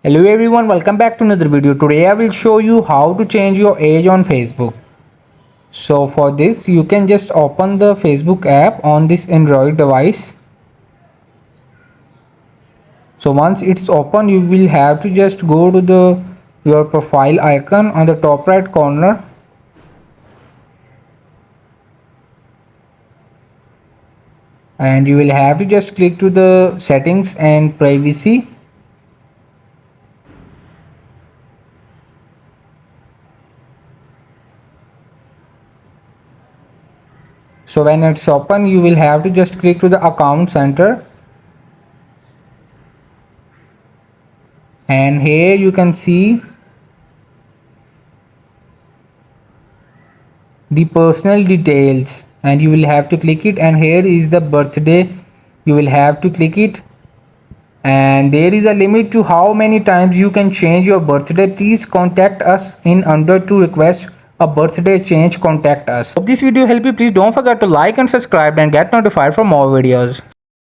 Hello everyone, welcome back to another video. Today I will show you how to change your age on Facebook. So for this you can just open the Facebook app on this Android device. So once it's open, you will have to just go to your profile icon on the top right corner. And you will have to just click to the settings and privacy. So when it's open, you will have to just click to the account center. And here you can see the personal details and you will have to click it, and here is the birthday. You will have to click it, and there is a limit to how many times you can change your birthday. Please contact us in under to request a birthday change. Contact us. Hope this video helped you. Please don't forget to like and subscribe and get notified for more videos.